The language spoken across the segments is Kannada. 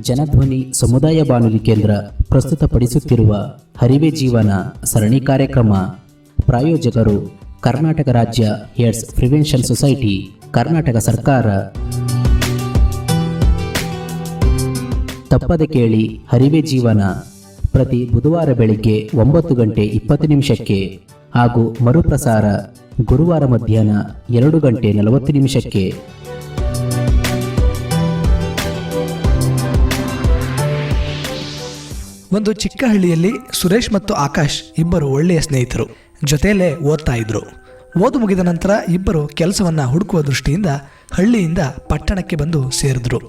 ಜನಧ್ವನಿ ಸಮುದಾಯ ಬಾನುಲಿ ಕೇಂದ್ರ ಪ್ರಸ್ತುತಪಡಿಸುತ್ತಿರುವ ಹರಿವೆ ಜೀವನ ಸರಣಿ ಕಾರ್ಯಕ್ರಮ. ಪ್ರಾಯೋಜಕರು ಕರ್ನಾಟಕ ರಾಜ್ಯ ಏಡ್ಸ್ ಪ್ರಿವೆನ್ಷನ್ ಸೊಸೈಟಿ, ಕರ್ನಾಟಕ ಸರ್ಕಾರ. ತಪ್ಪದೆ ಕೇಳಿ ಹರಿವೆ ಜೀವನ ಪ್ರತಿ ಬುಧವಾರ ಬೆಳಿಗ್ಗೆ 9:20 ಹಾಗೂ ಮರುಪ್ರಸಾರ ಗುರುವಾರ ಮಧ್ಯಾಹ್ನ 2:40. ಒಂದು ಚಿಕ್ಕ ಹಳ್ಳಿಯಲ್ಲಿ ಸುರೇಶ್ ಮತ್ತು ಆಕಾಶ್ ಇಬ್ಬರು ಒಳ್ಳೆಯ ಸ್ನೇಹಿತರು. ಜೊತೆಯಲ್ಲೇ ಓದ್ತಾ ಇದ್ರು. ಓದು ಮುಗಿದ ನಂತರ ಇಬ್ಬರು ಕೆಲಸವನ್ನು ಹುಡುಕುವ ದೃಷ್ಟಿಯಿಂದ ಹಳ್ಳಿಯಿಂದ ಪಟ್ಟಣಕ್ಕೆ ಬಂದು ಸೇರಿದ್ರು.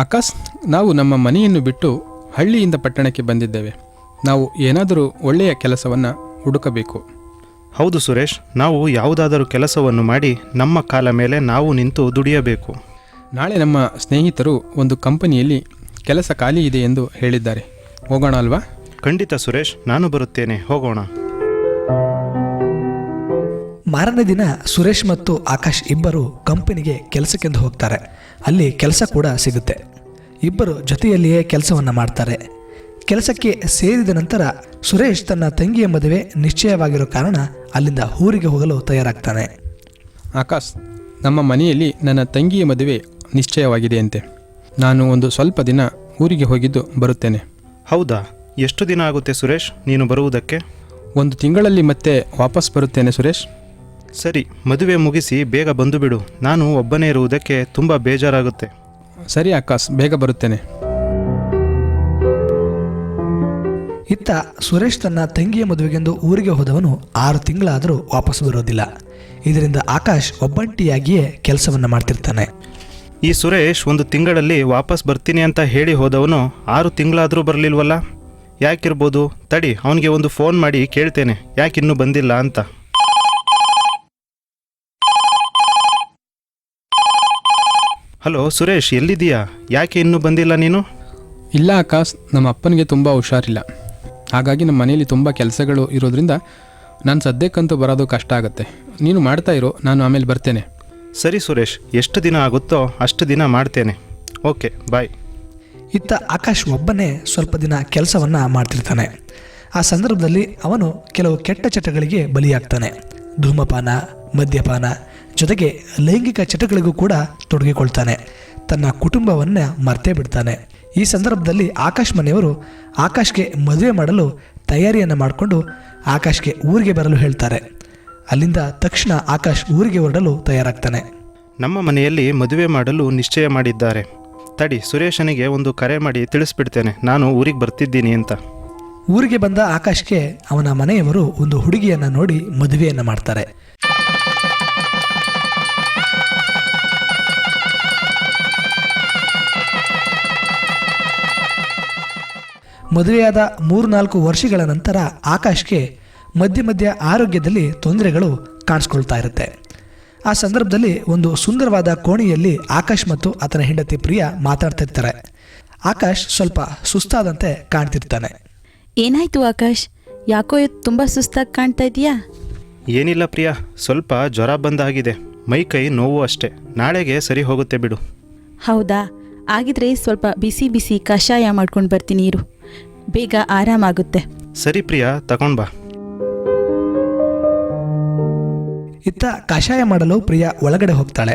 ಆಕಾಶ್, ನಾವು ನಮ್ಮ ಮನೆಯನ್ನು ಬಿಟ್ಟು ಹಳ್ಳಿಯಿಂದ ಪಟ್ಟಣಕ್ಕೆ ಬಂದಿದ್ದೇವೆ. ನಾವು ಏನಾದರೂ ಒಳ್ಳೆಯ ಕೆಲಸವನ್ನು ಹುಡುಕಬೇಕು. ಹೌದು ಸುರೇಶ್, ನಾವು ಯಾವುದಾದರೂ ಕೆಲಸವನ್ನು ಮಾಡಿ ನಮ್ಮ ಕಾಲ ಮೇಲೆ ನಾವು ನಿಂತು ದುಡಿಯಬೇಕು. ನಾಳೆ ನಮ್ಮ ಸ್ನೇಹಿತರು ಒಂದು ಕಂಪನಿಯಲ್ಲಿ ಕೆಲಸ ಖಾಲಿ ಇದೆ ಎಂದು ಹೇಳಿದ್ದಾರೆ. ಹೋಗೋಣ ಅಲ್ವಾ? ಖಂಡಿತ ಸುರೇಶ್, ನಾನು ಬರುತ್ತೇನೆ, ಹೋಗೋಣ. ಮಾರನೇ ದಿನ ಸುರೇಶ್ ಮತ್ತು ಆಕಾಶ್ ಇಬ್ಬರು ಕಂಪನಿಗೆ ಕೆಲಸಕ್ಕೆಂದು ಹೋಗ್ತಾರೆ. ಅಲ್ಲಿ ಕೆಲಸ ಕೂಡ ಸಿಗುತ್ತೆ. ಇಬ್ಬರು ಜೊತೆಯಲ್ಲಿಯೇ ಕೆಲಸವನ್ನು ಮಾಡ್ತಾರೆ. ಕೆಲಸಕ್ಕೆ ಸೇರಿದ ನಂತರ ಸುರೇಶ್ ತನ್ನ ತಂಗಿಯ ಮದುವೆ ನಿಶ್ಚಯವಾಗಿರೋ ಕಾರಣ ಅಲ್ಲಿಂದ ಊರಿಗೆ ಹೋಗಲು ತಯಾರಾಗ್ತಾನೆ. ಆಕಾಶ್, ನಮ್ಮ ಮನೆಯಲ್ಲಿ ನನ್ನ ತಂಗಿಯ ಮದುವೆ ನಿಶ್ಚಯವಾಗಿದೆಯಂತೆ. ನಾನು ಒಂದು ಸ್ವಲ್ಪ ದಿನ ಊರಿಗೆ ಹೋಗಿದ್ದು ಬರುತ್ತೇನೆ. ಹೌದಾ? ಎಷ್ಟು ದಿನ ಆಗುತ್ತೆ ಸುರೇಶ್ ನೀನು ಬರುವುದಕ್ಕೆ? 1 ತಿಂಗಳಲ್ಲಿ ಮತ್ತೆ ವಾಪಸ್ ಬರುತ್ತೇನೆ ಸುರೇಶ್. ಸರಿ, ಮದುವೆ ಮುಗಿಸಿ ಬೇಗ ಬಂದು ಬಿಡು. ನಾನು ಒಬ್ಬನೇ ಇರುವುದಕ್ಕೆ ತುಂಬ ಬೇಜಾರಾಗುತ್ತೆ. ಸರಿ ಆಕಾಶ್, ಬೇಗ ಬರುತ್ತೇನೆ. ಇತ್ತ ಸುರೇಶ್ ತನ್ನ ತಂಗಿಯ ಮದುವೆಗೆಂದು ಊರಿಗೆ ಹೋದವನು 6 ತಿಂಗಳಾದರೂ ವಾಪಸ್ ಬರೋದಿಲ್ಲ. ಇದರಿಂದ ಆಕಾಶ್ ಒಬ್ಬಂಟಿಯಾಗಿಯೇ ಕೆಲಸವನ್ನು ಮಾಡ್ತಿರ್ತಾನೆ. ಈ ಸುರೇಶ್ 1 ತಿಂಗಳಲ್ಲಿ ವಾಪಸ್ ಬರ್ತೀನಿ ಅಂತ ಹೇಳಿ ಹೋದವನು 6 ತಿಂಗಳಾದರೂ ಬರಲಿಲ್ವಲ್ಲ? ಯಾಕಿರ್ಬೋದು? ತಡಿ, ಅವನಿಗೆ ಒಂದು ಫೋನ್ ಮಾಡಿ ಕೇಳ್ತೇನೆ ಯಾಕಿನ್ನೂ ಬಂದಿಲ್ಲ ಅಂತ. ಹಲೋ ಸುರೇಶ್, ಎಲ್ಲಿದ್ದೀಯಾ? ಯಾಕೆ ಇನ್ನೂ ಬಂದಿಲ್ಲ ನೀನು? ಇಲ್ಲ ಆಕಾಶ್, ನಮ್ಮ ಅಪ್ಪನಿಗೆ ತುಂಬ ಹುಷಾರಿಲ್ಲ. ಹಾಗಾಗಿ ನಮ್ಮ ಮನೆಯಲ್ಲಿ ತುಂಬ ಕೆಲಸಗಳು ಇರೋದ್ರಿಂದ ನಾನು ಸದ್ಯಕ್ಕಂತೂ ಬರೋದು ಕಷ್ಟ ಆಗುತ್ತೆ. ನೀನು ಮಾಡ್ತಾ ಇರೋ, ನಾನು ಆಮೇಲೆ ಬರ್ತೇನೆ. ಸರಿ ಸುರೇಶ್, ಎಷ್ಟು ದಿನ ಆಗುತ್ತೋ ಅಷ್ಟು ದಿನ ಮಾಡ್ತೇನೆ. ಓಕೆ, ಬಾಯ್. ಇತ್ತ ಆಕಾಶ್ ಒಬ್ಬನೇ ಸ್ವಲ್ಪ ದಿನ ಕೆಲಸವನ್ನು ಮಾಡ್ತಿರ್ತಾನೆ. ಆ ಸಂದರ್ಭದಲ್ಲಿ ಅವನು ಕೆಲವು ಕೆಟ್ಟ ಚಟಗಳಿಗೆ ಬಲಿಯಾಗ್ತಾನೆ. ಧೂಮಪಾನ, ಮದ್ಯಪಾನ ಜೊತೆಗೆ ಲೈಂಗಿಕ ಚಟಗಳಿಗೂ ಕೂಡ ತೊಡಗಿಕೊಳ್ತಾನೆ. ತನ್ನ ಕುಟುಂಬವನ್ನು ಮರ್ತೇ ಬಿಡ್ತಾನೆ. ಈ ಸಂದರ್ಭದಲ್ಲಿ ಆಕಾಶ್ ಮನೆಯವರು ಆಕಾಶ್ಗೆ ಮದುವೆ ಮಾಡಲು ತಯಾರಿಯನ್ನು ಮಾಡಿಕೊಂಡು ಆಕಾಶ್ಗೆ ಊರಿಗೆ ಬರಲು ಹೇಳ್ತಾರೆ. ಅಲ್ಲಿಂದ ತಕ್ಷಣ ಆಕಾಶ್ ಊರಿಗೆ ಹೊರಡಲು ತಯಾರಾಗ್ತಾನೆ. ನಮ್ಮ ಮನೆಯಲ್ಲಿ ಮದುವೆ ಮಾಡಲು ನಿಶ್ಚಯ ಮಾಡಿದ್ದಾರೆ. ತಡಿ, ಸುರೇಶನಿಗೆ ಒಂದು ಕರೆ ಮಾಡಿ ತಿಳಿಸ್ಬಿಡ್ತೇನೆ ನಾನು ಊರಿಗೆ ಬರ್ತಿದ್ದೀನಿ ಅಂತ. ಊರಿಗೆ ಬಂದ ಆಕಾಶ್ಗೆ ಅವನ ಮನೆಯವರು ಒಂದು ಹುಡುಗಿಯನ್ನು ನೋಡಿ ಮದುವೆಯನ್ನು ಮಾಡ್ತಾರೆ. ಮದುವೆಯಾದ 3-4 ವರ್ಷಗಳ ನಂತರ ಆಕಾಶ್ಗೆ ಮಧ್ಯೆ ಆರೋಗ್ಯದಲ್ಲಿ ತೊಂದರೆಗಳು ಕಾಣಿಸ್ಕೊಳ್ತಾ ಇರುತ್ತೆ. ಆ ಸಂದರ್ಭದಲ್ಲಿ ಒಂದು ಸುಂದರವಾದ ಕೋಣೆಯಲ್ಲಿ ಆಕಾಶ್ ಮತ್ತು ಆತನ ಹೆಂಡತಿ ಪ್ರಿಯಾ ಮಾತಾಡ್ತಾ ಇರ್ತಾರೆ. ಆಕಾಶ್ ಸ್ವಲ್ಪ ಸುಸ್ತಾದಂತೆ ಕಾಣ್ತಿರ್ತಾನೆ. ಏನಾಯ್ತು ಆಕಾಶ್? ಯಾಕೋ ತುಂಬ ಸುಸ್ತಾಗಿ ಕಾಣ್ತಾ ಇದೆಯಾ? ಏನಿಲ್ಲ ಪ್ರಿಯಾ, ಸ್ವಲ್ಪ ಜ್ವರ ಬಂದಾಗಿದೆ. ಮೈ ಕೈ ನೋವು ಅಷ್ಟೇ. ನಾಳೆಗೆ ಸರಿ ಹೋಗುತ್ತೆ ಬಿಡು. ಹೌದಾ? ಆಗಿದ್ರೆ ಸ್ವಲ್ಪ ಬಿಸಿ ಬಿಸಿ ಕಷಾಯ ಮಾಡ್ಕೊಂಡು ಬರ್ತೀನಿ ಇರು, ಬೇಗ ಆರಾಮಾಗುತ್ತೆ. ಸರಿ ಪ್ರಿಯಾ, ತಗೊಂಡ್ ಬಾ. ಇತ್ತ ಕಷಾಯ ಮಾಡಲು ಪ್ರಿಯಾ ಒಳಗಡೆ ಹೋಗ್ತಾಳೆ.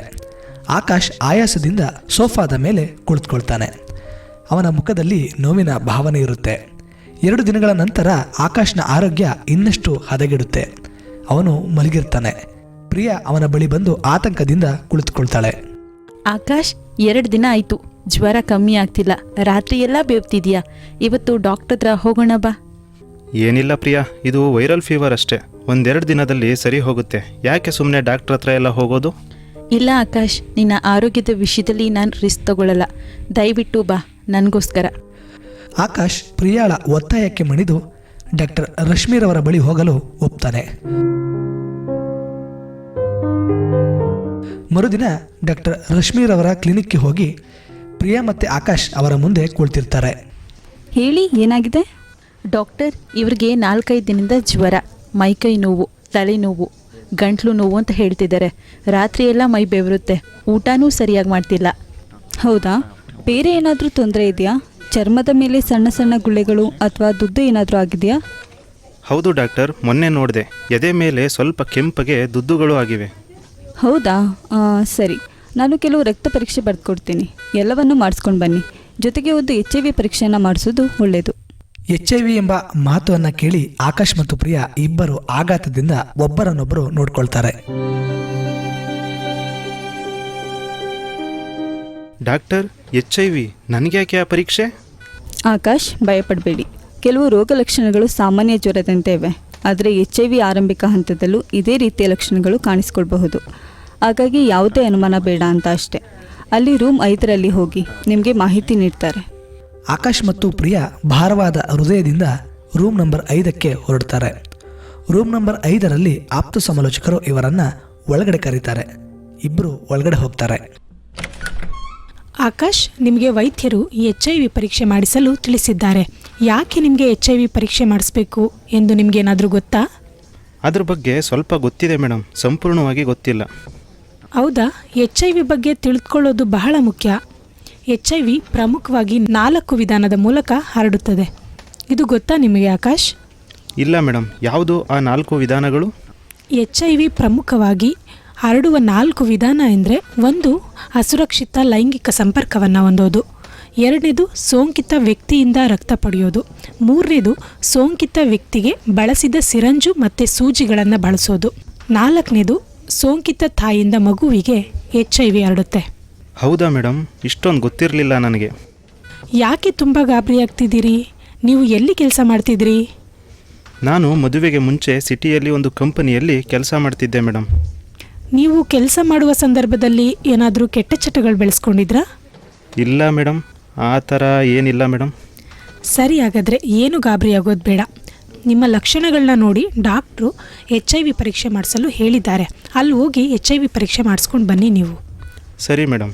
ಆಕಾಶ್ ಆಯಾಸದಿಂದ ಸೋಫಾದ ಮೇಲೆ ಕುಳಿತುಕೊಳ್ತಾನೆ. ಅವನ ಮುಖದಲ್ಲಿ ನೋವಿನ ಭಾವನೆ ಇರುತ್ತೆ. 2 ದಿನಗಳ ನಂತರ ಆಕಾಶ್ನ ಆರೋಗ್ಯ ಇನ್ನಷ್ಟು ಹದಗೆಡುತ್ತೆ. ಅವನು ಮಲಗಿರ್ತಾನೆ. ಪ್ರಿಯಾ ಅವನ ಬಳಿ ಬಂದು ಆತಂಕದಿಂದ ಕುಳಿತುಕೊಳ್ತಾಳೆ. ಆಕಾಶ್, 2 ದಿನ ಆಯಿತು, ಜ್ವರ ಕಮ್ಮಿ ಆಗ್ತಿಲ್ಲ, ರಾತ್ರಿ ಎಲ್ಲ ಬೇವ್ತಿದ್ಯಾ. ಇವತ್ತು ಡಾಕ್ಟರ್ ಹತ್ರ ಹೋಗೋಣ ಬಾ. ಏನಿಲ್ಲ ಪ್ರಿಯಾ, ಇದು ವೈರಲ್ ಫೀವರ್ ಅಷ್ಟೇ. 1-2 ದಿನದಲ್ಲಿ ಸರಿ ಹೋಗುತ್ತೆ. ಯಾಕೆ ಸುಮ್ಮನೆ ಡಾಕ್ಟರ್ ಹತ್ರ ಎಲ್ಲ ಹೋಗೋದು? ಇಲ್ಲ ಆಕಾಶ್, ನಿನ್ನ ಆರೋಗ್ಯದ ವಿಷಯದಲ್ಲಿ ನಾನು ರಿಸ್ಕ್ ತಗೊಳ್ಳಲ್ಲ. ದಯವಿಟ್ಟು ಬಾ ನನಗೋಸ್ಕರ. ಆಕಾಶ್ ಪ್ರಿಯಾಳ ಒತ್ತಾಯಕ್ಕೆ ಮಣಿದು ಡಾಕ್ಟರ್ ರಶ್ಮಿರವರ ಬಳಿ ಹೋಗಲು ಒಪ್ತಾನೆ. ಮರುದಿನ ಡಾಕ್ಟರ್ ರಶ್ಮಿರವರ ಕ್ಲಿನಿಕ್ಗೆ ಹೋಗಿ ಪ್ರಿಯಾ ಮತ್ತು ಆಕಾಶ್ ಅವರ ಮುಂದೆ ಕುಳಿತಿರ್ತಾರೆ. ಹೇಳಿ, ಏನಾಗಿದೆ? ಡಾಕ್ಟರ್, ಇವ್ರಿಗೆ 4-5 ದಿನದಿಂದ ಜ್ವರ, ಮೈಕೈ ನೋವು, ತಲೆನೋವು, ಗಂಟ್ಲು ನೋವು ಅಂತ ಹೇಳ್ತಿದ್ದಾರೆ. ರಾತ್ರಿ ಎಲ್ಲ ಮೈ ಬೆವರುತ್ತೆ, ಊಟನೂ ಸರಿಯಾಗಿ ಮಾಡ್ತಿಲ್ಲ. ಹೌದಾ? ಬೇರೆ ಏನಾದರೂ ತೊಂದರೆ ಇದೆಯಾ? ಚರ್ಮದ ಮೇಲೆ ಸಣ್ಣ ಸಣ್ಣ ಗುಳ್ಳೆಗಳು ಅಥವಾ ದುದ್ದು ಏನಾದರೂ ಆಗಿದೆಯಾ? ಹೌದು ಡಾಕ್ಟರ್, ಮೊನ್ನೆ ನೋಡಿದೆ. ಎದೆ ಮೇಲೆ ಸ್ವಲ್ಪ ಕೆಂಪಗೆ ದುದ್ದುಗಳು ಆಗಿವೆ. ಹೌದಾ? ಸರಿ, ನಾನು ಕೆಲವು ರಕ್ತ ಪರೀಕ್ಷೆ ಬರೆದುಕೊಡ್ತೀನಿ. ಎಲ್ಲವನ್ನೂ ಮಾಡಿಸ್ಕೊಂಡು ಬನ್ನಿ. ಜೊತೆಗೆ ಒಂದು HIV ಪರೀಕ್ಷೆಯನ್ನು ಮಾಡಿಸೋದು ಒಳ್ಳೆಯದು. HIV ಎಂಬ ಮಹತ್ವವನ್ನು ಕೇಳಿ ಆಕಾಶ್ ಮತ್ತು ಪ್ರಿಯಾ ಇಬ್ಬರು ಆಘಾತದಿಂದ ಒಬ್ಬರನ್ನೊಬ್ಬರು ನೋಡ್ಕೊಳ್ತಾರೆ. ಡಾಕ್ಟರ್, HIV ನನಗ್ಯಾಕೆ ಆ ಪರೀಕ್ಷೆ? ಆಕಾಶ್, ಭಯಪಡಬೇಡಿ. ಕೆಲವು ರೋಗ ಲಕ್ಷಣಗಳು ಸಾಮಾನ್ಯ ಜ್ವರದಂತೆ ಇವೆ, ಆದರೆ HIV ಆರಂಭಿಕ ಹಂತದಲ್ಲೂ ಇದೇ ರೀತಿಯ ಲಕ್ಷಣಗಳು ಕಾಣಿಸ್ಕೊಳ್ಬಹುದು. ಹಾಗಾಗಿ ಯಾವುದೇ ಅನುಮಾನ ಬೇಡ ಅಂತ ಅಷ್ಟೆ. ಅಲ್ಲಿ ರೂಮ್ 5ರಲ್ಲಿ ಹೋಗಿ ನಿಮಗೆ ಮಾಹಿತಿ ನೀಡ್ತಾರೆ. ಆಕಾಶ್ ಮತ್ತು ಪ್ರಿಯಾ ಭಾರವಾದ ಹೃದಯದಿಂದ ರೂಮ್ ನಂಬರ್ 5ಕ್ಕೆ ಹೊರಡ್ತಾರೆ. ರೂಮ್ ನಂಬರ್ 5ರಲ್ಲಿ ಆಪ್ತ ಸಮಾಲೋಚಕರು ಇವರನ್ನು ಒಳಗಡೆ ಕರೀತಾರೆ. ಇಬ್ಬರು ಒಳಗಡೆ ಹೋಗ್ತಾರೆ. ಆಕಾಶ್, ನಿಮಗೆ ವೈದ್ಯರು HIV ಪರೀಕ್ಷೆ ಮಾಡಿಸಲು ತಿಳಿಸಿದ್ದಾರೆ. ಯಾಕೆ ನಿಮಗೆ HIV ಪರೀಕ್ಷೆ ಮಾಡಿಸ್ಬೇಕು ಎಂದು ನಿಮಗೇನಾದರೂ ಗೊತ್ತಾ? ಅದ್ರ ಬಗ್ಗೆ ಸ್ವಲ್ಪ ಗೊತ್ತಿದೆ ಮೇಡಮ್, ಸಂಪೂರ್ಣವಾಗಿ ಗೊತ್ತಿಲ್ಲ. ಹೌದಾ? HIV ಬಗ್ಗೆ ತಿಳಿದುಕೊಳ್ಳೋದು ಬಹಳ ಮುಖ್ಯ. HIV ಪ್ರಮುಖವಾಗಿ 4 ವಿಧಾನದ ಮೂಲಕ ಹರಡುತ್ತದೆ. ಇದು ಗೊತ್ತಾ ನಿಮಗೆ ಆಕಾಶ್? ಇಲ್ಲ ಮೇಡಮ್, ಯಾವುದು ಆ 4 ವಿಧಾನಗಳು? HIV ಪ್ರಮುಖವಾಗಿ ಹರಡುವ 4 ವಿಧಾನ ಎಂದರೆ, 1, ಅಸುರಕ್ಷಿತ ಲೈಂಗಿಕ ಸಂಪರ್ಕವನ್ನು ಹೊಂದೋದು. 2ನೇದು, ಸೋಂಕಿತ ವ್ಯಕ್ತಿಯಿಂದ ರಕ್ತ ಪಡೆಯೋದು. 3ನೇದು, ಸೋಂಕಿತ ವ್ಯಕ್ತಿಗೆ ಬಳಸಿದ ಸಿರಂಜು ಮತ್ತು ಸೂಜಿಗಳನ್ನು ಬಳಸೋದು. 4ನೇದು, ಸೋಂಕಿತ ತಾಯಿಯಿಂದ ಮಗುವಿಗೆ HIV ಹರಡುತ್ತೆ. ಹೌದಾ ಮೇಡಮ್? ಇಷ್ಟೊಂದು ಗೊತ್ತಿರಲಿಲ್ಲ ನನಗೆ. ಯಾಕೆ ತುಂಬ ಗಾಬರಿ ಆಗ್ತಿದ್ದೀರಿ? ನೀವು ಎಲ್ಲಿ ಕೆಲಸ ಮಾಡ್ತಿದ್ರಿ? ನಾನು ಮದುವೆಗೆ ಮುಂಚೆ ಸಿಟಿಯಲ್ಲಿ ಒಂದು ಕಂಪನಿಯಲ್ಲಿ ಕೆಲಸ ಮಾಡ್ತಿದ್ದೆ ಮೇಡಮ್. ನೀವು ಕೆಲಸ ಮಾಡುವ ಸಂದರ್ಭದಲ್ಲಿ ಏನಾದರೂ ಕೆಟ್ಟ ಚಟಗಳು ಬೆಳೆಸ್ಕೊಂಡಿದ್ರಾ? ಇಲ್ಲ ಮೇಡಮ್, ಆ ಥರ ಏನಿಲ್ಲ ಮೇಡಮ್. ಸರಿ, ಹಾಗಾದರೆ ಏನು ಗಾಬರಿ ಆಗೋದು ಬೇಡ. ನಿಮ್ಮ ಲಕ್ಷಣಗಳನ್ನ ನೋಡಿ ಡಾಕ್ಟ್ರು HIV ಪರೀಕ್ಷೆ ಮಾಡಿಸಲು ಹೇಳಿದ್ದಾರೆ. ಅಲ್ಲಿ ಹೋಗಿ HIV ಪರೀಕ್ಷೆ ಮಾಡಿಸ್ಕೊಂಡು ಬನ್ನಿ ನೀವು. ಸರಿ ಮೇಡಮ್.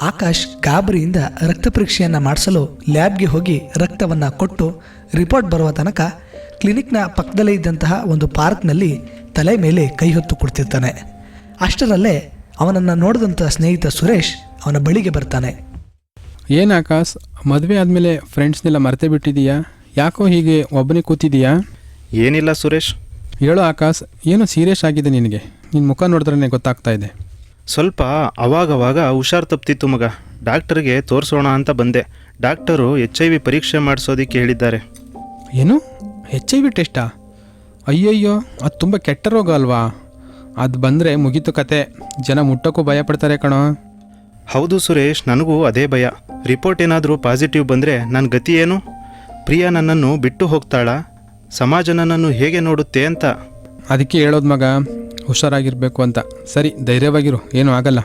ಆಕಾಶ್ ಗಾಬರಿಯಿಂದ ರಕ್ತ ಪರೀಕ್ಷೆಯನ್ನು ಮಾಡಿಸಲು ಲ್ಯಾಬ್ಗೆ ಹೋಗಿ ರಕ್ತವನ್ನು ಕೊಟ್ಟು ರಿಪೋರ್ಟ್ ಬರುವ ತನಕ ಕ್ಲಿನಿಕ್ನ ಪಕ್ಕದಲ್ಲೇ ಇದ್ದಂತಹ ಒಂದು ಪಾರ್ಕ್ನಲ್ಲಿ ತಲೆ ಮೇಲೆ ಕೈ ಹೊತ್ತು ಕೊಡ್ತಿರ್ತಾನೆ. ಅಷ್ಟರಲ್ಲೇ ಅವನನ್ನು ನೋಡಿದಂಥ ಸ್ನೇಹಿತ ಸುರೇಶ್ ಅವನ ಬಳಿಗೆ ಬರ್ತಾನೆ. ಏನು ಆಕಾಶ್, ಮದುವೆ ಆದಮೇಲೆ ಫ್ರೆಂಡ್ಸ್ನೆಲ್ಲ ಮರೆತೇ ಬಿಟ್ಟಿದೀಯಾ? ಯಾಕೋ ಹೀಗೆ ಒಬ್ಬನೇ ಕೂತಿದೀಯಾ? ಏನಿಲ್ಲ ಸುರೇಶ್. ಹೇಳು ಆಕಾಶ್, ಏನೋ ಸೀರಿಯಸ್ ಆಗಿದೆ ನಿನಗೆ. ನಿನ್ನ ಮುಖ ನೋಡಿದ್ರೇ ಗೊತ್ತಾಗ್ತಾ ಇದೆ. ಸ್ವಲ್ಪ ಅವಾಗವಾಗ ಹುಷಾರು ತಪ್ತಿತ್ತು ಮಗ. ಡಾಕ್ಟರ್ಗೆ ತೋರಿಸೋಣ ಅಂತ ಬಂದೆ. ಡಾಕ್ಟರು HIV ಪರೀಕ್ಷೆ ಮಾಡಿಸೋದಕ್ಕೆ ಹೇಳಿದ್ದಾರೆ. ಏನು, HIV ಟೆಸ್ಟಾ? ಅಯ್ಯಯ್ಯೋ, ಅದು ತುಂಬ ಕೆಟ್ಟ ರೋಗ ಅಲ್ವಾ? ಅದು ಬಂದರೆ ಮುಗೀತು ಕತೆ. ಜನ ಮುಟ್ಟೋಕ್ಕೂ ಭಯ ಪಡ್ತಾರೆ ಕಣೋ. ಹೌದು ಸುರೇಶ್, ನನಗೂ ಅದೇ ಭಯ. ರಿಪೋರ್ಟ್ ಏನಾದರೂ ಪಾಸಿಟಿವ್ ಬಂದರೆ ನನ್ನ ಗತಿ ಏನು? ಪ್ರಿಯಾ ನನ್ನನ್ನು ಬಿಟ್ಟು ಹೋಗ್ತಾಳಾ? ಸಮಾಜ ನನ್ನನ್ನು ಹೇಗೆ ನೋಡುತ್ತೆ ಅಂತ. ಅದಕ್ಕೆ ಹೇಳೋದು ಮಗ, ಹುಷಾರಾಗಿರಬೇಕು ಅಂತ. ಸರಿ, ಧೈರ್ಯವಾಗಿರು, ಏನೂ ಆಗಲ್ಲ.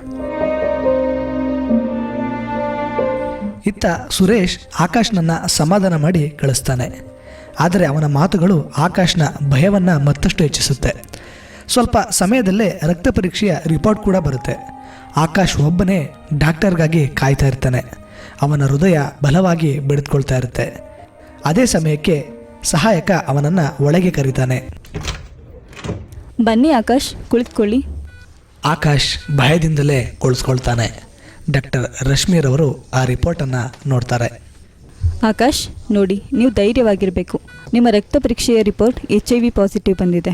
ಇತ್ತ ಸುರೇಶ್ ಆಕಾಶ್ನನ್ನು ಸಮಾಧಾನ ಮಾಡಿ ಕಳಿಸ್ತಾನೆ. ಆದರೆ ಅವನ ಮಾತುಗಳು ಆಕಾಶ್ನ ಭಯವನ್ನು ಮತ್ತಷ್ಟು ಹೆಚ್ಚಿಸುತ್ತೆ. ಸ್ವಲ್ಪ ಸಮಯದಲ್ಲೇ ರಕ್ತ ಪರೀಕ್ಷೆಯ ರಿಪೋರ್ಟ್ ಕೂಡ ಬರುತ್ತೆ. ಆಕಾಶ್ ಒಬ್ಬನೇ ಡಾಕ್ಟರ್ಗಾಗಿ ಕಾಯ್ತಾ ಇರ್ತಾನೆ. ಅವನ ಹೃದಯ ಬಲವಾಗಿ ಬೆಳೆದುಕೊಳ್ತಾ ಇರುತ್ತೆ. ಅದೇ ಸಮಯಕ್ಕೆ ಸಹಾಯಕ ಅವನನ್ನು ಒಳಗೆ ಕರೀತಾನೆ. ಬನ್ನಿ ಆಕಾಶ್, ಕುಳಿತುಕೊಳ್ಳಿ. ಆಕಾಶ್ ಭಯದಿಂದಲೇ ಕುಳಿಸ್ಕೊಳ್ತಾನೆ. ಡಾಕ್ಟರ್ ರಶ್ಮಿರವರು ಆ ರಿಪೋರ್ಟನ್ನು ನೋಡ್ತಾರೆ. ಆಕಾಶ್ ನೋಡಿ, ನೀವು ಧೈರ್ಯವಾಗಿರಬೇಕು. ನಿಮ್ಮ ರಕ್ತ ಪರೀಕ್ಷೆಯ ರಿಪೋರ್ಟ್ HIV ಪಾಸಿಟಿವ್ ಬಂದಿದೆ.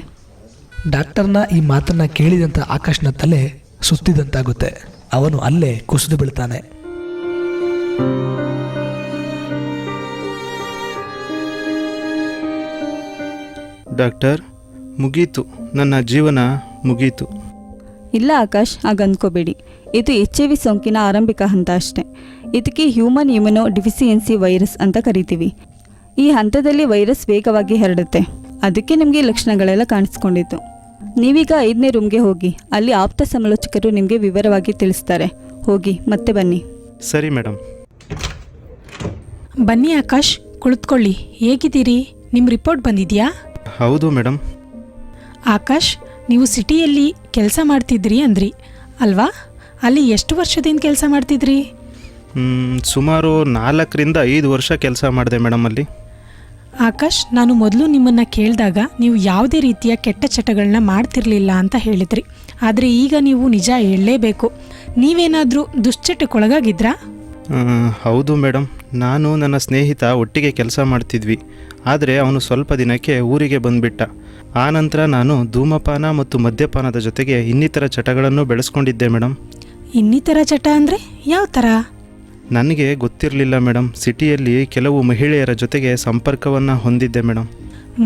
ಡಾಕ್ಟರ್ನ ಈ ಮಾತನ್ನು ಕೇಳಿದಂಥ ಆಕಾಶ್ನ ತಲೆ ಸುತ್ತಿದಂತಾಗುತ್ತೆ. ಅವನು ಅಲ್ಲೇ ಕುಸಿದು ಬೀಳ್ತಾನೆ. ಡಾಕ್ಟರ್, ಮುಗೀತು, ನನ್ನ ಜೀವನ ಮುಗೀತು. ಇಲ್ಲ ಆಕಾಶ್, ಹಾಗೆ ಅಂದ್ಕೋಬೇಡಿ. ಇದು HIV ಸೋಂಕಿನ ಆರಂಭಿಕ ಹಂತ ಅಷ್ಟೇ. ಇದಕ್ಕೆ ಹ್ಯೂಮನ್ ಇಮ್ಯುನೋ ಡಿಫಿಸಿಯೆನ್ಸಿ ವೈರಸ್ ಅಂತ ಕರಿತೀವಿ. ಈ ಹಂತದಲ್ಲಿ ವೈರಸ್ ವೇಗವಾಗಿ ಹರಡುತ್ತೆ. ಅದಕ್ಕೆ ನಿಮಗೆ ಲಕ್ಷಣಗಳೆಲ್ಲ ಕಾಣಿಸ್ಕೊಂಡಿತ್ತು. ನೀವೀಗ 5ನೇ ರೂಮ್ಗೆ ಹೋಗಿ, ಅಲ್ಲಿ ಆಪ್ತ ಸಮಾಲೋಚಕರು ನಿಮಗೆ ವಿವರವಾಗಿ ತಿಳಿಸ್ತಾರೆ. ಹೋಗಿ ಮತ್ತೆ ಬನ್ನಿ. ಸರಿ ಮೇಡಮ್. ಬನ್ನಿ ಆಕಾಶ್, ಕುಳಿತುಕೊಳ್ಳಿ. ಹೇಗಿದ್ದೀರಿ? ನಿಮ್ಮ ರಿಪೋರ್ಟ್ ಬಂದಿದೆಯಾ? ಹೌದು ಮೇಡಮ್. ಆಕಾಶ್, ನೀವು ಸಿಟಿಯಲ್ಲಿ ಕೆಲಸ ಮಾಡ್ತಿದ್ರಿ ಅಂದ್ರಿ ಅಲ್ವಾ? ಅಲ್ಲಿ ಎಷ್ಟು ವರ್ಷದಿಂದ ಕೆಲಸ ಮಾಡ್ತಿದ್ರಿ? ಸುಮಾರು 4 ರಿಂದ 5 ವರ್ಷ ಕೆಲಸ ಮಾಡಿದೆ ಮೇಡಮ್ ಅಲ್ಲಿ. ಆಕಾಶ್, ನಾನು ಮೊದಲು ನಿಮ್ಮನ್ನು ಕೇಳಿದಾಗ ನೀವು ಯಾವುದೇ ರೀತಿಯ ಕೆಟ್ಟ ಚಟಗಳನ್ನ ಮಾಡ್ತಿರ್ಲಿಲ್ಲ ಅಂತ ಹೇಳಿದ್ರಿ. ಆದರೆ ಈಗ ನೀವು ನಿಜ ಹೇಳಲೇಬೇಕು. ನೀವೇನಾದರೂ ದುಶ್ಚಟಕ್ಕೊಳಗಾಗಿದ್ರಾ? ಹೌದು ಮೇಡಮ್, ನಾನು ನನ್ನ ಸ್ನೇಹಿತ ಒಟ್ಟಿಗೆ ಕೆಲಸ ಮಾಡ್ತಿದ್ವಿ. ಆದರೆ ಅವನು ಸ್ವಲ್ಪ ದಿನಕ್ಕೆ ಊರಿಗೆ ಬಂದುಬಿಟ್ಟ. ಆನಂತರ ನಾನು ಧೂಮಪಾನ ಮತ್ತು ಮದ್ಯಪಾನದ ಜೊತೆಗೆ ಇನ್ನಿತರ ಚಟಗಳನ್ನು ಬೆಳೆಸ್ಕೊಂಡಿದ್ದೆ ಮೇಡಮ್. ಇನ್ನಿತರ ಚಟ ಅಂದರೆ ಯಾವ ಥರ? ನನಗೆ ಗೊತ್ತಿರಲಿಲ್ಲ ಮೇಡಮ್. ಸಿಟಿಯಲ್ಲಿ ಕೆಲವು ಮಹಿಳೆಯರ ಜೊತೆಗೆ ಸಂಪರ್ಕವನ್ನು ಹೊಂದಿದ್ದೆ ಮೇಡಮ್.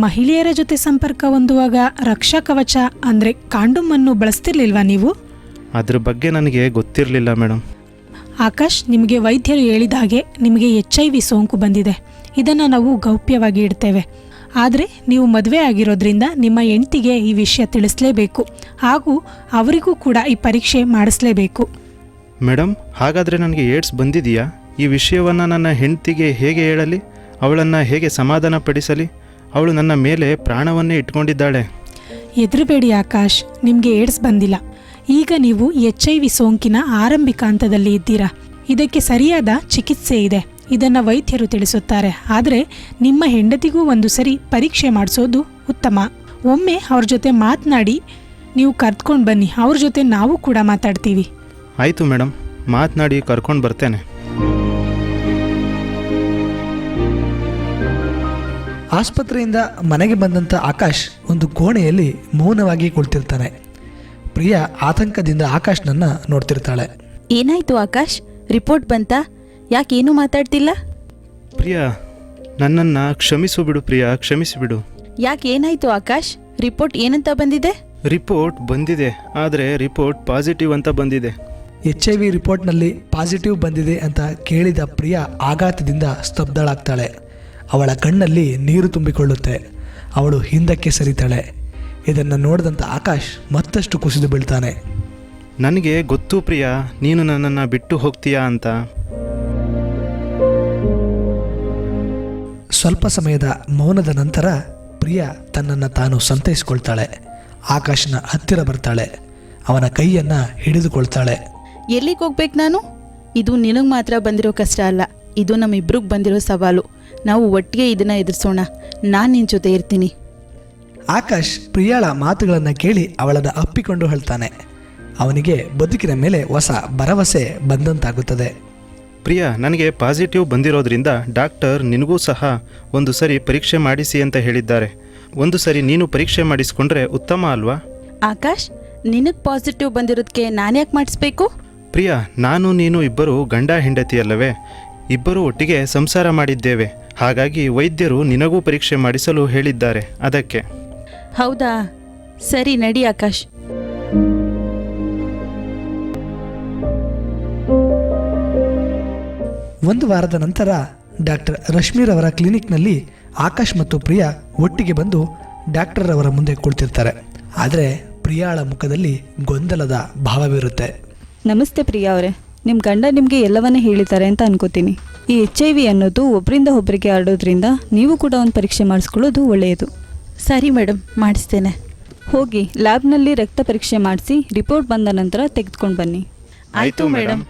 ಮಹಿಳೆಯರ ಜೊತೆ ಸಂಪರ್ಕ ಹೊಂದುವಾಗ ರಕ್ಷಾ ಕವಚ ಅಂದರೆ ಕಾಂಡೋಮನ್ನು ಬಳಸ್ತಿರ್ಲಿಲ್ವಾ ನೀವು? ಅದ್ರ ಬಗ್ಗೆ ನನಗೆ ಗೊತ್ತಿರಲಿಲ್ಲ ಮೇಡಮ್. ಆಕಾಶ್, ನಿಮಗೆ ವೈದ್ಯರು ಹೇಳಿದ ಹಾಗೆ ನಿಮಗೆ HIV ಸೋಂಕು ಬಂದಿದೆ. ಇದನ್ನು ನಾವು ಗೌಪ್ಯವಾಗಿ ಇಡ್ತೇವೆ. ಆದರೆ ನೀವು ಮದುವೆ ಆಗಿರೋದ್ರಿಂದ ನಿಮ್ಮ ಹೆಂಡತಿಗೆ ಈ ವಿಷಯ ತಿಳಿಸಲೇಬೇಕು, ಹಾಗೂ ಅವರಿಗೂ ಕೂಡ ಈ ಪರೀಕ್ಷೆ ಮಾಡಿಸ್ಲೇಬೇಕು. ಮೇಡಮ್, ಹಾಗಾದರೆ ನನಗೆ ಏಡ್ಸ್ ಬಂದಿದೆಯಾ? ಈ ವಿಷಯವನ್ನು ನನ್ನ ಹೆಂಡತಿಗೆ ಹೇಗೆ ಹೇಳಲಿ? ಅವಳನ್ನು ಹೇಗೆ ಸಮಾಧಾನ ಪಡಿಸಲಿ? ಅವಳು ನನ್ನ ಮೇಲೆ ಪ್ರಾಣವನ್ನೇ ಇಟ್ಕೊಂಡಿದ್ದಾಳೆ. ಹೆದರಬೇಡಿ ಆಕಾಶ್, ನಿಮಗೆ ಏಡ್ಸ್ ಬಂದಿಲ್ಲ. ಈಗ ನೀವು HIV ಸೋಂಕಿನ ಆರಂಭಿಕ ಹಂತದಲ್ಲಿ ಇದ್ದೀರಾ. ಇದಕ್ಕೆ ಸರಿಯಾದ ಚಿಕಿತ್ಸೆ ಇದೆ. ಇದನ್ನು ವೈದ್ಯರು ತಿಳಿಸುತ್ತಾರೆ. ಆದರೆ ನಿಮ್ಮ ಹೆಂಡತಿಗೂ ಒಂದು ಸರಿ ಪರೀಕ್ಷೆ ಮಾಡಿಸೋದು ಉತ್ತಮ. ಒಮ್ಮೆ ಅವ್ರ ಜೊತೆ ಮಾತನಾಡಿ ನೀವು ಕರ್ತ್ಕೊಂಡು ಬನ್ನಿ. ಅವ್ರ ಜೊತೆ ನಾವು ಕೂಡ ಮಾತಾಡ್ತೀವಿ. ಆಯಿತು ಮೇಡಮ್, ಮಾತನಾಡಿ ಕರ್ಕೊಂಡು ಬರ್ತೇನೆ. ಆಸ್ಪತ್ರೆಯಿಂದ ಮನೆಗೆ ಬಂದಂಥ ಆಕಾಶ್ ಒಂದು ಕೋಣೆಯಲ್ಲಿ ಮೌನವಾಗಿ ಕುಳಿತಿರ್ತಾನೆ. ಪ್ರಿಯಾ ಆತಂಕದಿಂದ ಆಕಾಶ್ನನ್ನು ನೋಡ್ತಿರ್ತಾಳೆ. ಏನಾಯ್ತು ಆಕಾಶ್? ರಿಪೋರ್ಟ್ ಬಂತಾ? ಯಾಕೇನು ಮಾತಾಡ್ತಿಲ್ಲ? ಪ್ರಿಯಾ, ನನ್ನನ್ನು ಕ್ಷಮಿಸು ಪ್ರಿಯಾ, ಕ್ಷಮಿಸಿಬಿಡು. ಯಾಕೇನಾಯ್ತು ಆಕಾಶ್? ರಿಪೋರ್ಟ್ ಏನಂತ ಬಂದಿದೆ? ರಿಪೋರ್ಟ್ ಬಂದಿದೆ, ಆದರೆ ರಿಪೋರ್ಟ್ ಪಾಸಿಟಿವ್ ಅಂತ ಬಂದಿದೆ. HIV ರಿಪೋರ್ಟ್ನಲ್ಲಿ ಪಾಸಿಟಿವ್ ಬಂದಿದೆ ಅಂತ ಕೇಳಿದ ಪ್ರಿಯಾ ಆಘಾತದಿಂದ ಸ್ತಬ್ಧಳಾಗ್ತಾಳೆ. ಅವಳ ಕಣ್ಣಲ್ಲಿ ನೀರು ತುಂಬಿಕೊಳ್ಳುತ್ತೆ. ಅವಳು ಹಿಂದಕ್ಕೆ ಸರಿತಾಳೆ. ಇದನ್ನು ನೋಡಿದಂಥ ಆಕಾಶ್ ಮತ್ತಷ್ಟು ಕುಸಿದು ಬೀಳ್ತಾನೆ. ನನಗೆ ಗೊತ್ತು ಪ್ರಿಯಾ, ನೀನು ನನ್ನನ್ನು ಬಿಟ್ಟು ಹೋಗ್ತೀಯಾ ಅಂತ. ಸ್ವಲ್ಪ ಸಮಯದ ಮೌನದ ನಂತರ ಪ್ರಿಯಾ ತನ್ನನ್ನು ತಾನು ಸಂತೈಸಿಕೊಳ್ತಾಳೆ. ಆಕಾಶನ ಹತ್ತಿರ ಬರ್ತಾಳೆ. ಅವನ ಕೈಯನ್ನು ಹಿಡಿದುಕೊಳ್ತಾಳೆ. ಎಲ್ಲಿಗೆ ಹೋಗ್ಬೇಕು ನಾನು? ಇದು ನಿನಗೆ ಮಾತ್ರ ಬಂದಿರೋ ಕಷ್ಟ ಅಲ್ಲ, ಇದು ನಮ್ಮಿಬ್ರಿಗೆ ಬಂದಿರೋ ಸವಾಲು. ನಾವು ಒಟ್ಟಿಗೆ ಇದನ್ನು ಎದುರಿಸೋಣ. ನಾನು ನಿನ್ನ ಜೊತೆ ಇರ್ತೀನಿ. ಆಕಾಶ್ ಪ್ರಿಯಾಳ ಮಾತುಗಳನ್ನು ಕೇಳಿ ಅವಳನ್ನು ಅಪ್ಪಿಕೊಂಡು ಹೇಳ್ತಾನೆ. ಅವನಿಗೆ ಬದುಕಿನ ಮೇಲೆ ಹೊಸ ಭರವಸೆ ಬಂದಂತಾಗುತ್ತದೆ. ಪ್ರಿಯಾ, ನನಗೆ ಪಾಸಿಟಿವ್ ಬಂದಿರೋದ್ರಿಂದ ಡಾಕ್ಟರ್ ನಿನಗೂ ಸಹ ಒಂದು ಸರಿ ಪರೀಕ್ಷೆ ಮಾಡಿಸಿ ಅಂತ ಹೇಳಿದ್ದಾರೆ. ಒಂದು ಸರಿ ನೀನು ಪರೀಕ್ಷೆ ಮಾಡಿಸ್ಕೊಂಡ್ರೆ ಉತ್ತಮ ಅಲ್ವಾ? ಆಕಾಶ್, ನಿನಗೆ ಪಾಸಿಟಿವ್ ಬಂದಿರೋದಕ್ಕೆ ನಾನು ಯಾಕೆ ಮಾಡಿಸ್ಬೇಕು? ಪ್ರಿಯಾ, ನಾನು ನೀನು ಇಬ್ಬರು ಗಂಡ ಹೆಂಡತಿಯಲ್ಲವೇ? ಇಬ್ಬರು ಒಟ್ಟಿಗೆ ಸಂಸಾರ ಮಾಡಿದ್ದೇವೆ. ಹಾಗಾಗಿ ವೈದ್ಯರು ನಿನಗೂ ಪರೀಕ್ಷೆ ಮಾಡಿಸಲು ಹೇಳಿದ್ದಾರೆ. ಅದಕ್ಕೆ. ಹೌದಾ? ಸರಿ, ನಡಿ ಆಕಾಶ್. ಒಂದು ವಾರದ ನಂತರ ಡಾಕ್ಟರ್ ರಶ್ಮೀರವರ ಕ್ಲಿನಿಕ್ನಲ್ಲಿ ಆಕಾಶ್ ಮತ್ತು ಪ್ರಿಯಾ ಒಟ್ಟಿಗೆ ಬಂದು ಡಾಕ್ಟರ್ ಅವರ ಮುಂದೆ ಕುಳಿತಿರ್ತಾರೆ. ಆದರೆ ಪ್ರಿಯಾಳ ಮುಖದಲ್ಲಿ ಗೊಂದಲದ ಭಾವವಿರುತ್ತೆ. ನಮಸ್ತೆ ಪ್ರಿಯಾ ಅವರೇ. ನಿಮ್ಮ ಗಂಡ ನಿಮಗೆ ಎಲ್ಲವನ್ನ ಹೇಳಿದ್ದಾರೆ ಅಂತ ಅನ್ಕೋತೀನಿ. ಈ HIV ಅನ್ನೋದು ಒಬ್ಬರಿಂದ ಒಬ್ಬರಿಗೆ ಹರಡೋದ್ರಿಂದ ನೀವು ಕೂಡ ಒಂದು ಪರೀಕ್ಷೆ ಮಾಡಿಸ್ಕೊಳ್ಳೋದು ಒಳ್ಳೆಯದು. ಸರಿ ಮೇಡಮ್, ಮಾಡಿಸ್ತೇನೆ. ಹೋಗಿ ಲ್ಯಾಬ್ನಲ್ಲಿ ರಕ್ತ ಪರೀಕ್ಷೆ ಮಾಡಿಸಿ ರಿಪೋರ್ಟ್ ಬಂದ ನಂತರ ತೆಗೆದುಕೊಂಡು ಬನ್ನಿ. ಆಯಿತು ಮೇಡಮ್.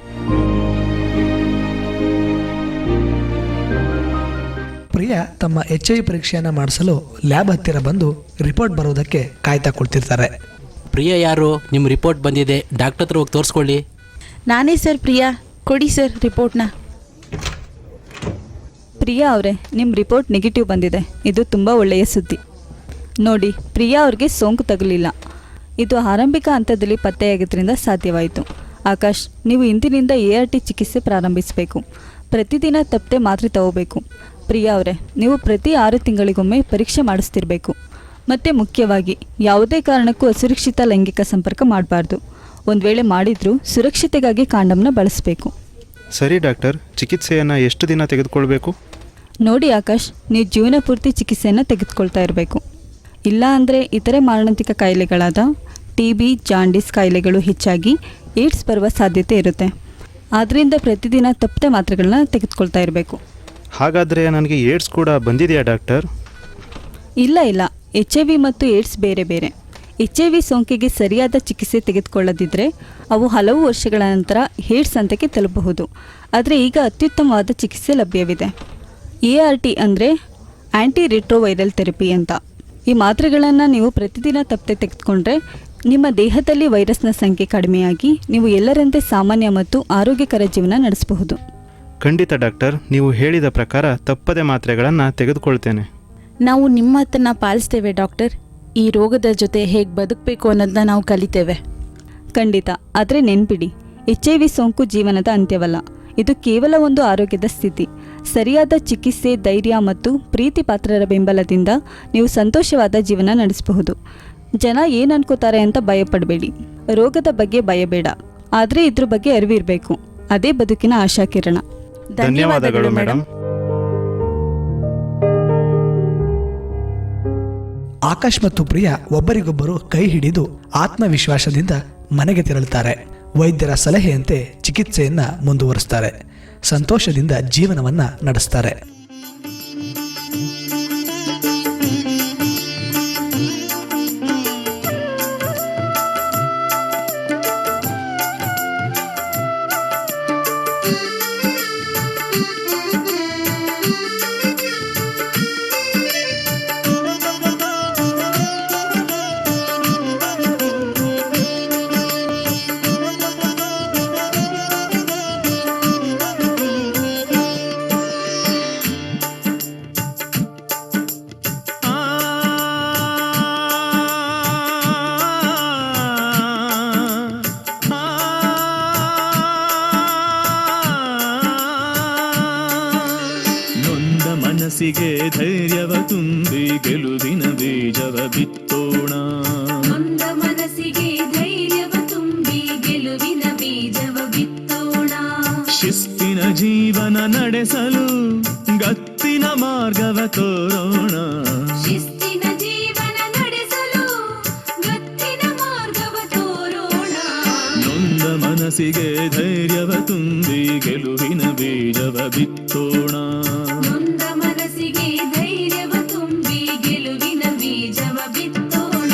ಪ್ರಿಯಾ ತಮ್ಮ HIV ಪರೀಕ್ಷೆಯನ್ನು ಮಾಡಿಸಲು ಲ್ಯಾಬ್ ಹತ್ತಿರ ಬಂದು ರಿಪೋರ್ಟ್ ಬರೋದಕ್ಕೆ ಕಾಯ್ತಾ ಕುಳಿತಿರ್ತಾರೆ. ಪ್ರಿಯಾ ಯಾರು? ನಿಮ್ಮ ರಿಪೋರ್ಟ್ ಬಂದಿದೆ, ಡಾಕ್ಟರ್ ಹತ್ರ ಹೋಗಿ ತೋರಿಸ್ಕೊಳ್ಳಿ. ನಾನೇ ಸರ್ ಪ್ರಿಯಾ. ಕೊಡಿ ಸರ್ ರಿಪೋರ್ಟ್ನ. ಪ್ರಿಯಾ ಅವರೇ, ನಿಮ್ಮ ರಿಪೋರ್ಟ್ ನೆಗೆಟಿವ್ ಬಂದಿದೆ. ಇದು ತುಂಬ ಒಳ್ಳೆಯ ಸುದ್ದಿ. ನೋಡಿ, ಪ್ರಿಯಾ ಅವ್ರಿಗೆ ಸೋಂಕು ತಗಲಿಲ್ಲ. ಇದು ಆರಂಭಿಕ ಹಂತದಲ್ಲಿ ಪತ್ತೆಯಾಗೋದ್ರಿಂದ ಸಾಧ್ಯವಾಯಿತು. ಆಕಾಶ್, ನೀವು ಇಂದಿನಿಂದ ART ಚಿಕಿತ್ಸೆ ಪ್ರಾರಂಭಿಸಬೇಕು. ಪ್ರತಿದಿನ ತಪ್ಪದೆ ಮಾತ್ರೆ ತಗೋಬೇಕು. ಪ್ರಿಯಾ ಅವರೇ, ನೀವು ಪ್ರತಿ 6 ತಿಂಗಳಿಗೊಮ್ಮೆ ಪರೀಕ್ಷೆ ಮಾಡಿಸ್ತಿರ್ಬೇಕು. ಮತ್ತು ಮುಖ್ಯವಾಗಿ ಯಾವುದೇ ಕಾರಣಕ್ಕೂ ಅಸುರಕ್ಷಿತ ಲೈಂಗಿಕ ಸಂಪರ್ಕ ಮಾಡಬಾರ್ದು. ಒಂದು ವೇಳೆ ಮಾಡಿದರೂ ಸುರಕ್ಷತೆಗಾಗಿ ಕಾಂಡಮ್ನ ಬಳಸಬೇಕು. ಸರಿ ಡಾಕ್ಟರ್, ಚಿಕಿತ್ಸೆಯನ್ನು ಎಷ್ಟು ದಿನ ತೆಗೆದುಕೊಳ್ಬೇಕು? ನೋಡಿ ಆಕಾಶ್, ನೀವು ಜೀವನ ಪೂರ್ತಿ ಚಿಕಿತ್ಸೆಯನ್ನು ತೆಗೆದುಕೊಳ್ತಾ ಇರಬೇಕು. ಇಲ್ಲ ಅಂದರೆ ಇತರೆ ಮಾರಣಾಂತಿಕ ಕಾಯಿಲೆಗಳಾದ TB, ಜಾಂಡೀಸ್ ಕಾಯಿಲೆಗಳು ಹೆಚ್ಚಾಗಿ ಏಡ್ಸ್ ಬರುವ ಸಾಧ್ಯತೆ ಇರುತ್ತೆ. ಆದ್ದರಿಂದ ಪ್ರತಿದಿನ ತಪ್ಪದೆ ಮಾತ್ರೆಗಳನ್ನ ತೆಗೆದುಕೊಳ್ತಾ ಇರಬೇಕು. ಹಾಗಾದರೆ ನನಗೆ ಏಡ್ಸ್ ಕೂಡ ಬಂದಿದೆಯಾ ಡಾಕ್ಟರ್? ಇಲ್ಲ, HIV ಮತ್ತು ಏಡ್ಸ್ ಬೇರೆ ಬೇರೆ. HIV ಸೋಂಕಿಗೆ ಸರಿಯಾದ ಚಿಕಿತ್ಸೆ ತೆಗೆದುಕೊಳ್ಳದಿದ್ದರೆ ಅವು ಹಲವು ವರ್ಷಗಳ ನಂತರ ಏಡ್ಸ್ ಹಂತಕ್ಕೆ ತಲುಪಬಹುದು. ಆದರೆ ಈಗ ಅತ್ಯುತ್ತಮವಾದ ಚಿಕಿತ್ಸೆ ಲಭ್ಯವಿದೆ. ART ಅಂದರೆ ಆ್ಯಂಟಿ ರಿಟ್ರೋವೈರಲ್ ಥೆರಪಿ ಅಂತ. ಈ ಮಾತ್ರೆಗಳನ್ನು ನೀವು ಪ್ರತಿದಿನ ತಪ್ಪದೆ ತೆಗೆದುಕೊಂಡ್ರೆ ನಿಮ್ಮ ದೇಹದಲ್ಲಿ ವೈರಸ್ನ ಸಂಖ್ಯೆ ಕಡಿಮೆಯಾಗಿ ನೀವು ಎಲ್ಲರಂತೆ ಸಾಮಾನ್ಯ ಮತ್ತು ಆರೋಗ್ಯಕರ ಜೀವನ ನಡೆಸಬಹುದು. ಖಂಡಿತ ಡಾಕ್ಟರ್, ನೀವು ಹೇಳಿದ ಪ್ರಕಾರ ತಪ್ಪದೆ ಮಾತ್ರೆಗಳನ್ನು ತೆಗೆದುಕೊಳ್ತೇನೆ. ನಾವು ನಿಮ್ಮ ಮಾತನ್ನು ಪಾಲಿಸ್ತೇವೆ ಡಾಕ್ಟರ್. ಈ ರೋಗದ ಜೊತೆ ಹೇಗೆ ಬದುಕಬೇಕು ಅನ್ನೋದನ್ನ ನಾವು ಕಲಿತೇವೆ. ಖಂಡಿತ. ಆದರೆ ನೆನ್ಪಿಡಿ, HIV ಸೋಂಕು ಜೀವನದ ಅಂತ್ಯವಲ್ಲ. ಇದು ಕೇವಲ ಒಂದು ಆರೋಗ್ಯದ ಸ್ಥಿತಿ. ಸರಿಯಾದ ಚಿಕಿತ್ಸೆ, ಧೈರ್ಯ ಮತ್ತು ಪ್ರೀತಿ ಪಾತ್ರರ ಬೆಂಬಲದಿಂದ ನೀವು ಸಂತೋಷವಾದ ಜೀವನ ನಡೆಸಬಹುದು. ಜನ ಏನು ಅನ್ಕೋತಾರೆ ಅಂತ ಭಯಪಡಬೇಡಿ. ರೋಗದ ಬಗ್ಗೆ ಭಯಬೇಡ, ಆದರೆ ಇದ್ರ ಬಗ್ಗೆ ಅರಿವಿರಬೇಕು. ಅದೇ ಬದುಕಿನ ಆಶಾಕಿರಣ. ಧನ್ಯವಾದಗಳು ಮೇಡಮ್. ಆಕಾಶ್ ಮತ್ತು ಪ್ರಿಯಾ ಒಬ್ಬರಿಗೊಬ್ಬರು ಕೈ ಹಿಡಿದು ಆತ್ಮವಿಶ್ವಾಸದಿಂದ ಮನೆಗೆ ತೆರಳುತ್ತಾರೆ. ವೈದ್ಯರ ಸಲಹೆಯಂತೆ ಚಿಕಿತ್ಸೆಯನ್ನ ಮುಂದುವರಿಸ್ತಾರೆ. ಸಂತೋಷದಿಂದ ಜೀವನವನ್ನ ನಡೆಸ್ತಾರೆ. ಮನಸ್ಸಿಗೆ ಧೈರ್ಯವ ತುಂಬಿ ಗೆಲುವಿನ ಬೀಜವ ಬಿತ್ತೋಣ. ನೊಂದ ಮನಸ್ಸಿಗೆ ಧೈರ್ಯವ ತುಂಬಿ ಗೆಲುವಿನ ಬೀಜವ ಬಿತ್ತೋಣ. ಶಿಸ್ತಿನ ಜೀವನ ನಡೆಸಲು ಗತ್ತಿನ ಮಾರ್ಗವ ತೋರೋಣ. ಶಿಸ್ತಿನ ಜೀವನ ನಡೆಸಲು ಗತ್ತಿನ ಮಾರ್ಗವ ತೋರೋಣ. ನೊಂದ ಮನಸ್ಸಿಗೆ ಧೈರ್ಯವ ತುಂಬಿ ಗೆಲುವಿನ ಬೀಜವ ಬಿತ್ತೋಣ. ನೊಂದ ಮನಸ್ಸಿಗೆ ಧೈರ್ಯವ ತುಂಬಿ ಗೆಲುವಿನ ಬೀಜವ ಬಿತ್ತೋಣ.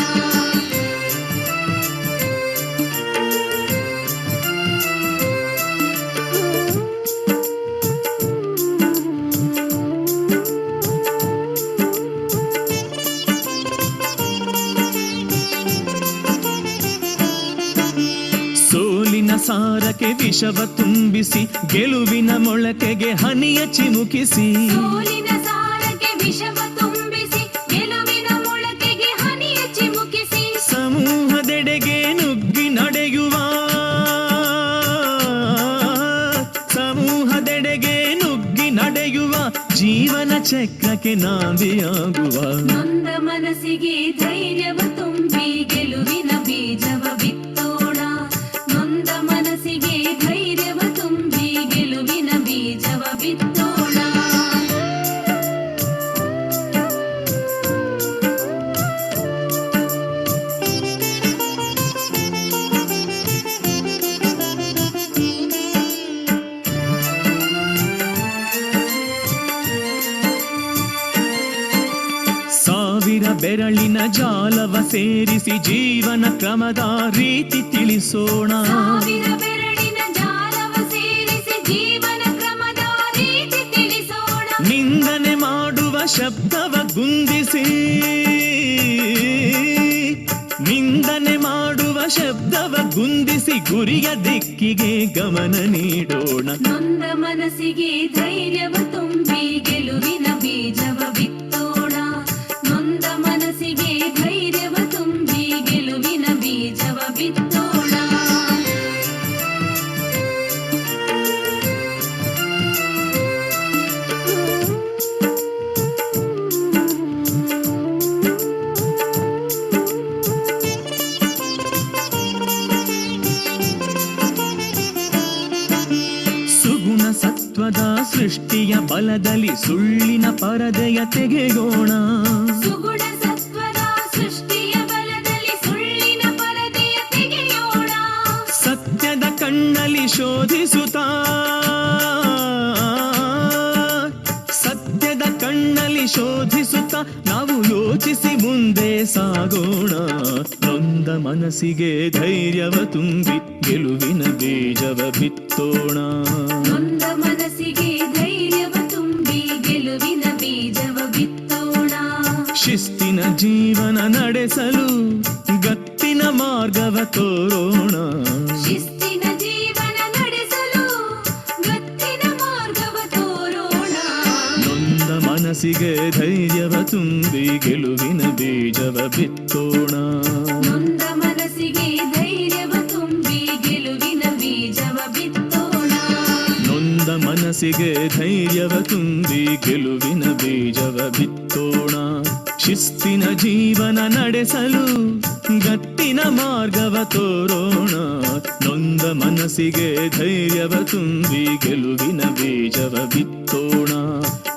ಸೋಲಿನ ಸಾರಕ್ಕೆ ವಿಷವ ತುಂಬಿಸಿ ಗೆಲುವಿನ ಮೊಳಕೆಗೆ ಹನಿಯ ಚಿಮುಕಿಸಿ. ಸೋಲಿನ ಸಾರಕ್ಕೆ ವಿಷವ ತುಂಬಿಸಿ ಗೆಲುವಿನ ಮೊಳಕೆಗೆ ಹನಿಯ ಚಿಮುಕಿಸಿ. ಸಮೂಹದೆಡೆಗೆ ನುಗ್ಗಿ ನಡೆಯುವ ಜೀವನ ಚಕ್ರಕ್ಕೆ ನಾಂದಿಯಾಗುವ. ನೊಂದ ಮನಸ್ಸಿಗೆ ಧೈರ್ಯವ ತುಂಬಿ ಗೆಲುವಿನ ಬೀಜವ ಬಿತ್ತೋಣ. ನೊಂದ ಮನಸ್ಸಿಗೆ ಧೈರ್ಯವ ತುಂಬಿ ಗೆಲುವಿನ ಬೀಜವ ಬಿತ್ತೋಣ. ಬೆರಳಿನ ಜಾಲವ ಸೇರಿಸಿ ಜೀವನ ಕ್ರಮದ ರೀತಿ ತಿಳಿಸೋಣ. ಸಾವಿರ ಬೆರಳಿನ ಜಾಲವ ಸೇರಿಸಿ ಜೀವನ ಕ್ರಮದ ರೀತಿ ತಿಳಿಸೋಣ. ನಿಂದನೆ ಮಾಡುವ ಶಬ್ದವ ಗುಂದಿಸಿ ಗುರಿಯ ದಿಕ್ಕಿಗೆ ಗಮನ ನೀಡೋಣ. ನೊಂದ ಮನಸ್ಸಿಗೆ ಧೈರ್ಯವ ತುಂಬಿ ಗೆಲುವಿನ ಬೀಜವ ಬಿತ್ತೋಣ. ನೊಂದ ಮನಸ್ಸಿಗೆ ಧೈರ್ಯವ ತುಂಬಿ ಗೆಲುವಿನ ಬೀಜವ ಬಿತ್ತೋಣ. ಸತ್ವದ ಸೃಷ್ಟಿಯ ಬಲದಲ್ಲಿ ಸುಳ್ಳಿನ ಪರದೆಯ ತೆಗೆಯೋಣ. ಸುಗುಣ ಸತ್ವದ ಸೃಷ್ಟಿಯ ಬಲದಲ್ಲಿ ಸುಳ್ಳಿನ ಪರದೆಯ ತೆಗೆಯೋಣ. ಸತ್ಯದ ಕಣ್ಣಲ್ಲಿ ಶೋಧಿಸುತ್ತಾ ನಾವು ಯೋಚಿಸಿ ಮುಂದೆ ಸಾಗೋಣ. ನೊಂದ ಮನಸ್ಸಿಗೆ ಧೈರ್ಯವ ತುಂಬಿ ಗೆಲುವಿನ ಬೀಜವ ಬಿತ್ತೋಣ. ನೊಂದ ಮನಸ್ಸಿಗೆ ಧೈರ್ಯವ ತುಂಬಿ ಗೆಲುವಿನ ಬೀಜವ ಬಿತ್ತೋಣ. ಶಿಸ್ತಿನ ಜೀವನ ನಡೆಸಲು ಗತ್ತಿನ ಮಾರ್ಗವ ತೋರೋಣ. ಶಿಸ್ತಿನ ಜೀವನ ನಡೆಸಲು ಗತ್ತಿನ ಮಾರ್ಗವ ತೋರೋಣ. ನೊಂದ ಮನಸ್ಸಿಗೆ ಧೈರ್ಯವ ತುಂಬಿ ಗೆಲುವಿನ ಬೀಜವ ಬಿತ್ತೋಣ. ನೊಂದ ಮನಸ್ಸಿಗೆ ಧೈರ್ಯವ ತುಂಬಿ ಗೆಲುವಿನ ಬೀಜವ ಬಿತ್ತೋಣ. ನೊಂದ ಮನಸ್ಸಿಗೆ ಧೈರ್ಯವ ತುಂಬಿ ಗೆಲುವಿನ ಬೀಜವ ಬಿತ್ತೋಣ. ಶಿಸ್ತಿನ ಜೀವನ ನಡೆಸಲು ಗತ್ತಿನ ಮಾರ್ಗವ ತೋರೋಣ. ನೊಂದ ಮನಸ್ಸಿಗೆ ಧೈರ್ಯವ ತುಂಬಿ ಗೆಲುವಿನ ಬೀಜವ ಬಿತ್ತೋಣ.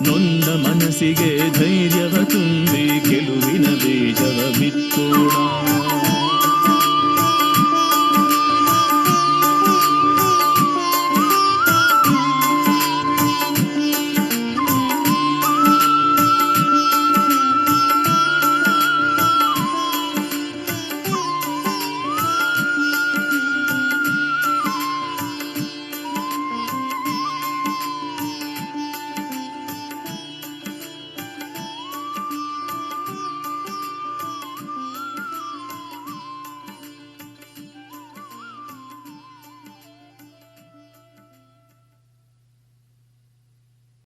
ನೊಂದ ಮನಸ್ಸಿಗೆ ಧೈರ್ಯವ ತುಂಬಿ ಗೆಲುವಿನ ಬೀಜವ ಬಿತ್ತೋಣ.